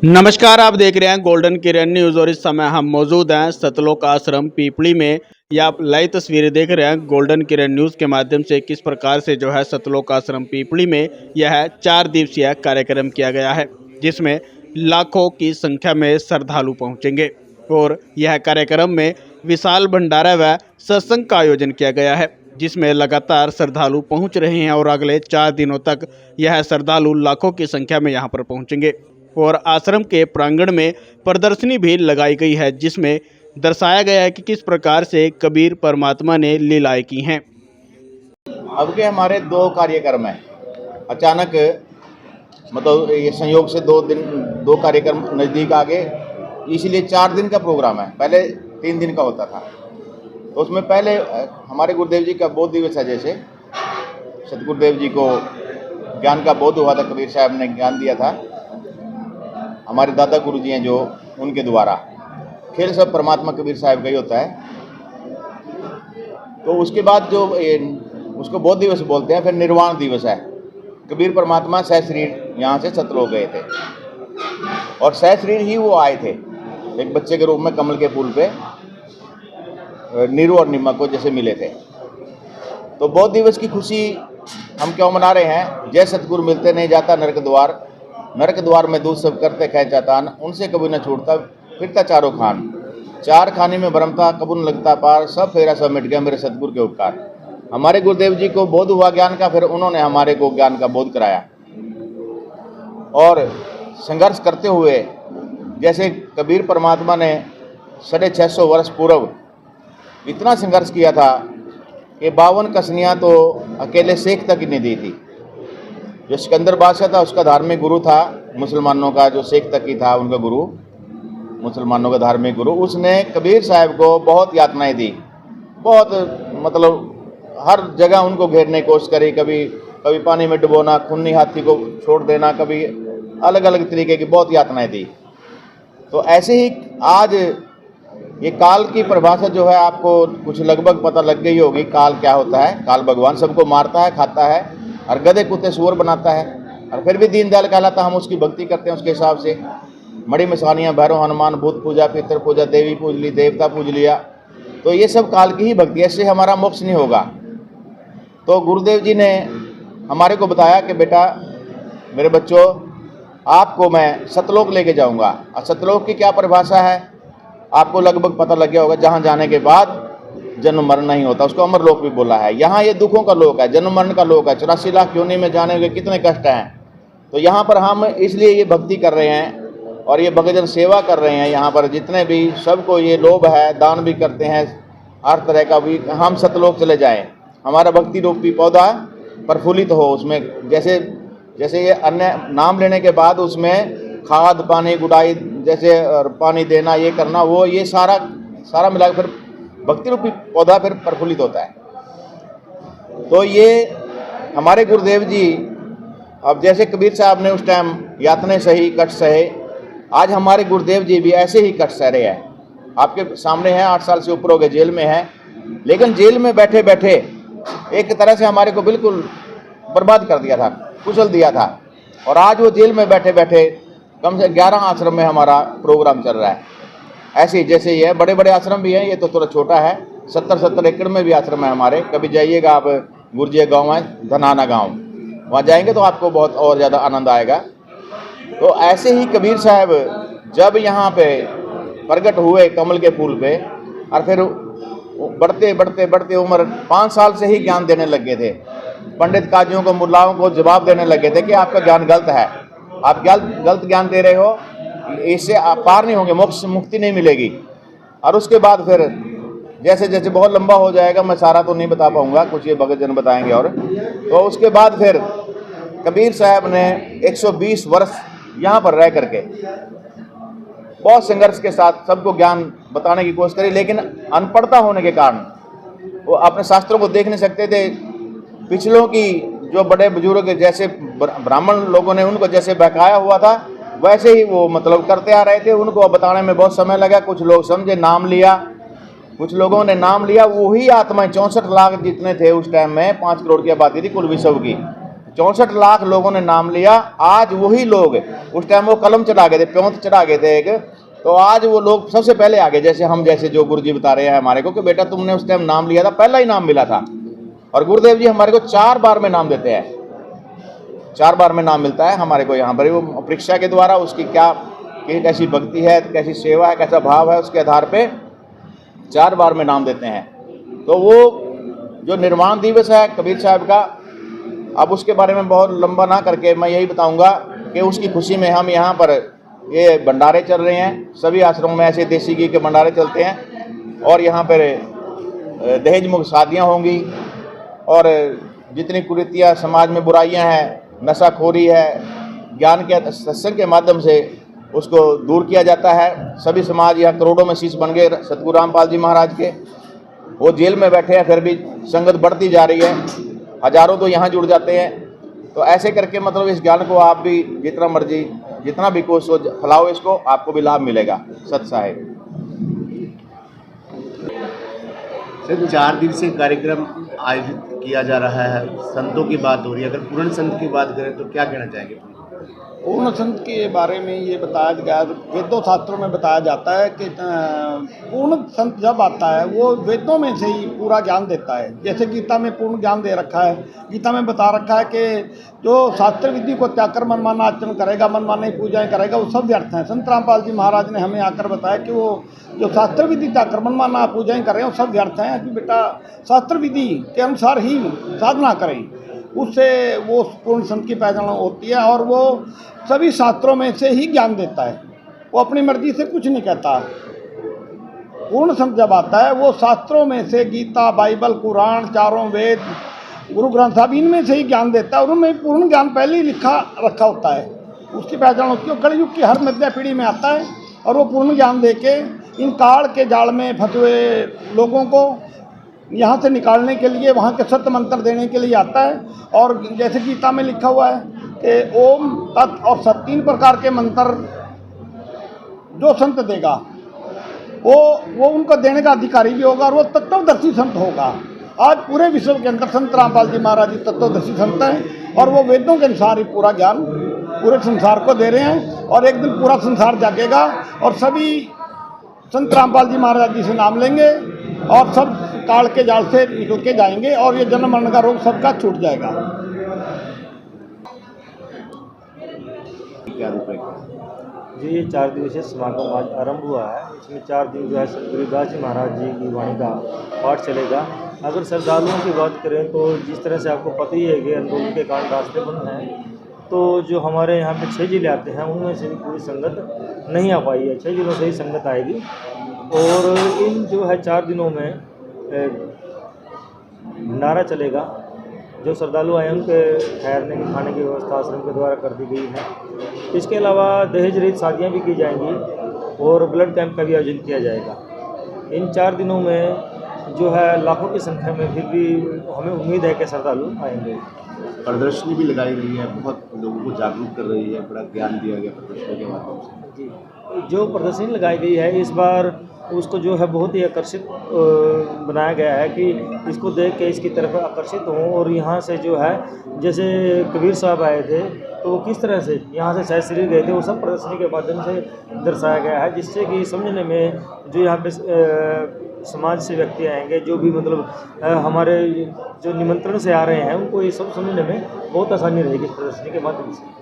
नमस्कार, आप देख रहे हैं गोल्डन किरण न्यूज़ और इस समय हम मौजूद हैं सतलोक आश्रम पीपली में। ये आप लाइव तस्वीरें देख रहे हैं गोल्डन किरण न्यूज़ के माध्यम से किस प्रकार से जो है सतलोक आश्रम पीपली में यह 4 दिवसीय कार्यक्रम किया गया है, जिसमें लाखों की संख्या में श्रद्धालु पहुंचेंगे और यह कार्यक्रम में विशाल भंडारा व सत्संग का आयोजन किया गया है, जिसमें लगातार श्रद्धालु पहुंच रहे हैं और अगले 4 दिनों तक यह श्रद्धालु लाखों की संख्या में यहां पर पहुंचेंगे। और आश्रम के प्रांगण में प्रदर्शनी भी लगाई गई है, जिसमें दर्शाया गया है कि किस प्रकार से कबीर परमात्मा ने लीलाएं की हैं। अब के हमारे 2 कार्यक्रम हैं। अचानक मतलब ये संयोग से 2 कार्यक्रम नज़दीक आ गए, इसलिए 4 दिन का प्रोग्राम है। पहले 3 दिन का होता था। तो उसमें पहले हमारे गुरुदेव जी का बोध दिवस है। जैसे सतगुरुदेव जी को ज्ञान का बोध हुआ था, कबीर साहब ने ज्ञान दिया था, हमारे दादा गुरु जी हैं जो, उनके द्वारा। खेल सब परमात्मा कबीर साहब का ही होता है। तो उसके बाद जो उसको बोध दिवस बोलते हैं, फिर निर्वाण दिवस है। कबीर परमात्मा सह शरीर यहाँ से सतलोक गए थे और सह शरीर ही वो आए थे, एक बच्चे के रूप में कमल के फूल पे नीरू और निम्मा को जैसे मिले थे। तो बोध दिवस की खुशी हम क्यों मना रहे हैं? जय सतगुरु मिलते नहीं जाता नरक द्वार, नरक द्वार में दूध सब करते खेचा तान, उनसे कभी न छूटता फिरता चारों खान, 4 खाने में भरम था कबू न लगता पार, सब फेरा सब मिट गया मेरे सतगुरु के उपकार। हमारे गुरुदेव जी को बोध हुआ ज्ञान का, फिर उन्होंने हमारे को ज्ञान का बोध कराया। और संघर्ष करते हुए, जैसे कबीर परमात्मा ने 650 वर्ष पूर्व इतना संघर्ष किया था कि 52 कसनियाँ तो अकेले शेख तक ही नहीं दी थी। जो सिकंदर बादशाह था उसका धार्मिक गुरु था मुसलमानों का, जो शेख तकी था उनका गुरु, मुसलमानों का धार्मिक गुरु, उसने कबीर साहब को बहुत यातनाएं दी। बहुत मतलब हर जगह उनको घेरने की कोशिश करी, कभी पानी में डुबोना, खूनी हाथी को छोड़ देना, कभी अलग अलग तरीके की बहुत यातनाएं दी। तो ऐसे ही आज ये काल की परिभाषा जो है आपको कुछ लगभग पता लग गई होगी। काल क्या होता है? काल भगवान सबको मारता है, खाता है और गधे कुत्ते सूअर बनाता है, और फिर भी दीनदयाल कहलाता। हम उसकी भक्ति करते हैं उसके हिसाब से। मड़ी मसानियाँ, भैरव, हनुमान, भूत पूजा, पितर पूजा, देवी पूज ली, देवता पूज लिया, तो ये सब काल की ही भक्ति है। इससे हमारा मोक्ष नहीं होगा। तो गुरुदेव जी ने हमारे को बताया कि बेटा, मेरे बच्चों, आपको मैं सतलोक लेके जाऊंगा। और सतलोक की क्या परिभाषा है आपको लगभग पता लग गया होगा। जहाँ जाने के बाद जन्म मरण नहीं होता, उसको अमर लोक भी बोला है। यहाँ ये दुखों का लोक है, जन्म मरण का लोक है। 84 लाख योनि में जाने के कितने कष्ट हैं। तो यहाँ पर हम इसलिए ये भक्ति कर रहे हैं और ये भक्तजन सेवा कर रहे हैं। यहाँ पर जितने भी सबको ये लोभ है, दान भी करते हैं हर तरह का भी, हम सतलोक चले जाएं, हमारा भक्ति रूपी पौधा प्रफुल्लित हो। उसमें जैसे जैसे ये अन्य नाम लेने के बाद उसमें खाद पानी गुड़ाई, जैसे पानी देना, ये करना, वो ये सारा मिलाकर फिर भक्ति रूपी पौधा फिर प्रफुल्लित होता है। तो ये हमारे गुरुदेव जी, अब जैसे कबीर साहब ने उस टाइम यातने सही, कष्ट सहे, आज हमारे गुरुदेव जी भी ऐसे ही कष्ट सह रहे हैं। आपके सामने हैं, 8 साल से ऊपर हो गए जेल में हैं, लेकिन जेल में बैठे बैठे एक तरह से हमारे को बिल्कुल बर्बाद कर दिया था, कुचल दिया था। और आज वो जेल में बैठे बैठे कम से 11 आश्रम में हमारा प्रोग्राम चल रहा है। ऐसे ही जैसे ये बड़े बड़े आश्रम भी हैं, ये तो थोड़ा छोटा है, 70 एकड़ में भी आश्रम है हमारे। कभी जाइएगा आप, गुरजिया गांव है, धनाना गांव, वहाँ जाएंगे तो आपको बहुत और ज़्यादा आनंद आएगा। तो ऐसे ही कबीर साहब जब यहाँ पे प्रकट हुए कमल के फूल पे, और फिर बढ़ते बढ़ते बढ़ते उम्र 5 साल से ही ज्ञान देने लगे थे। पंडित काजियों को, मुल्लाओं को जवाब देने लगे थे कि आपका ज्ञान गलत है, आप गलत ज्ञान दे रहे हो, इससे आप पार नहीं होंगे, मोक्ष मुक्ति नहीं मिलेगी। और उसके बाद फिर जैसे जैसे बहुत लंबा हो जाएगा, मैं सारा तो नहीं बता पाऊंगा, कुछ ये भगतजन बताएंगे। और तो उसके बाद फिर कबीर साहब ने 120 वर्ष यहाँ पर रह करके बहुत संघर्ष के साथ सबको ज्ञान बताने की कोशिश करी, लेकिन अनपढ़ता होने के कारण वो अपने शास्त्रों को देख नहीं सकते थे। पिछलों की जो बड़े बुजुर्ग जैसे ब्राह्मण लोगों ने उनको जैसे बहकाया हुआ था, वैसे ही वो मतलब करते आ रहे थे। उनको बताने में बहुत समय लगा। कुछ लोग समझे, नाम लिया, कुछ लोगों ने नाम लिया। वही आत्माएं 64 लाख जितने थे उस टाइम में, 5 करोड़ की आबादी थी कुल विश्व की, 64 लाख लोगों ने नाम लिया। आज वही लोग, उस टाइम वो कलम चढ़ा गए थे, प्योंत चढ़ा गए थे एक, तो आज वो लोग सबसे पहले आ गए। जैसे हम, जैसे जो गुरु जी बता रहे हैं हमारे को कि बेटा तुमने उस टाइम नाम लिया था, पहला ही नाम मिला था। और गुरुदेव जी हमारे को 4 बार में नाम देते हैं, 4 बार में नाम मिलता है हमारे को यहाँ पर। वो परीक्षा के द्वारा उसकी क्या कि कैसी भक्ति है, कैसी सेवा है, कैसा भाव है, उसके आधार पे 4 बार में नाम देते हैं। तो वो जो निर्वाण दिवस है कबीर साहब का, अब उसके बारे में बहुत लंबा ना करके मैं यही बताऊंगा कि उसकी खुशी में हम यहाँ पर ये भंडारे चल रहे हैं। सभी आश्रमों में ऐसे देसी घी के भंडारे चलते हैं और यहाँ पर दहेज मुक्त शादियाँ होंगी और जितनी कुरीतियाँ समाज में बुराइयाँ हैं, नशाखोरी है, ज्ञान के सत्संग के माध्यम से उसको दूर किया जाता है। सभी समाज यहाँ करोड़ों में शीश बन गए सतगुरु रामपाल जी महाराज के। वो जेल में बैठे हैं, फिर भी संगत बढ़ती जा रही है, हजारों तो यहाँ जुड़ जाते हैं। तो ऐसे करके मतलब इस ज्ञान को आप भी जितना मर्जी, जितना भी कोशिश हो फैलाओ इसको, आपको भी लाभ मिलेगा। सत साहिब। सर 4 दिवसीय कार्यक्रम आयोजित किया जा रहा है, संतों की बात हो रही है। अगर पूर्ण संत की बात करें तो क्या कहना चाहेंगे? पूर्ण संत के बारे में ये बताया गया, वेदों शास्त्रों में बताया जाता है कि पूर्ण संत जब आता है वो वेदों में से ही पूरा ज्ञान देता है। जैसे गीता में पूर्ण ज्ञान दे रखा है। गीता में बता रखा है कि जो शास्त्र विधि को त्याग कर मनमाना आचरण करेगा, मनमानी पूजाएं करेगा, वो सब व्यर्थ हैं। संत रामपाल जी महाराज ने हमें आकर बताया कि वो जो शास्त्र विधि त्याग कर मनमाना पूजाएं करें वो सब व्यर्थ हैं। कि बेटा शास्त्र विधि के अनुसार ही साधना करें, उससे वो पूर्ण संत की पहचान होती है। और वो सभी शास्त्रों में से ही ज्ञान देता है, वो अपनी मर्जी से कुछ नहीं कहता। पूर्ण संत जब आता है वो शास्त्रों में से, गीता, बाइबल, कुरान, चारों वेद, गुरु ग्रंथ साहब, इनमें से ही ज्ञान देता है। और उनमें पूर्ण ज्ञान पहले ही लिखा रखा होता है, उसकी पहचान होती है। कलयुग की हर मध्य पीढ़ी में आता है और वो पूर्ण ज्ञान दे के इन काल के जाल में फंसे हुए लोगों को यहाँ से निकालने के लिए, वहाँ के सत्य मंत्र देने के लिए आता है। और जैसे गीता में लिखा हुआ है कि ओम, तत् और सत 3 प्रकार के मंत्र जो संत देगा वो उनको देने का अधिकारी भी होगा और वो तत्वदर्शी संत होगा। आज पूरे विश्व के अंदर संत रामपाल जी महाराज जी तत्वदर्शी संत हैं और वो वेदों के अनुसार ही पूरा ज्ञान पूरे संसार को दे रहे हैं। और एक दिन पूरा संसार जागेगा और सभी संत रामपाल जी महाराज जी से नाम लेंगे और सब काल के जाल से निकल के जाएंगे और ये जन्म मरण का रोग सबका छूट जाएगा। क्या रूपये जी, ये 4 दिवसीय समागम आज आरंभ हुआ है। इसमें 4 दिन जो है गुरुदास जी महाराज जी की वाणी का पाठ चलेगा। अगर श्रद्धालुओं की बात करें तो जिस तरह से आपको पता ही है कि आंदोलन के कारण रास्ते बंद हैं, तो जो हमारे यहाँ पे 6 जिले आते हैं उनमें से भी पूरी संगत नहीं आ पाई है। 6 जिलों से ही संगत आएगी और इन जो है 4 दिनों में भंडारा चलेगा। जो श्रद्धालु आए उनके ठहरने की, खाने की व्यवस्था आश्रम के द्वारा कर दी गई है। इसके अलावा दहेज रहित शादियाँ भी की जाएंगी और ब्लड कैंप का भी आयोजन किया जाएगा। इन 4 दिनों में जो है लाखों की संख्या में फिर भी हमें उम्मीद है कि श्रद्धालु आएंगे। प्रदर्शनी भी लगाई गई है, बहुत लोगों को जागरूक कर रही है, बड़ा ज्ञान दिया गया प्रदर्शनी के माध्यम से। जी, जो प्रदर्शनी लगाई गई है इस बार उसको जो है बहुत ही आकर्षित बनाया गया है कि इसको देख के इसकी तरफ आकर्षित हों। और यहाँ से जो है जैसे कबीर साहब आए थे तो वो किस तरह से यहाँ से शायद श्री गए थे, वो सब प्रदर्शनी के माध्यम से दर्शाया गया है, जिससे कि समझने में जो यहाँ पे समाज से व्यक्ति आएंगे, जो भी मतलब हमारे जो निमंत्रण से आ रहे हैं, उनको ये सब समझने में बहुत आसानी रहेगी इस प्रदर्शनी के माध्यम से।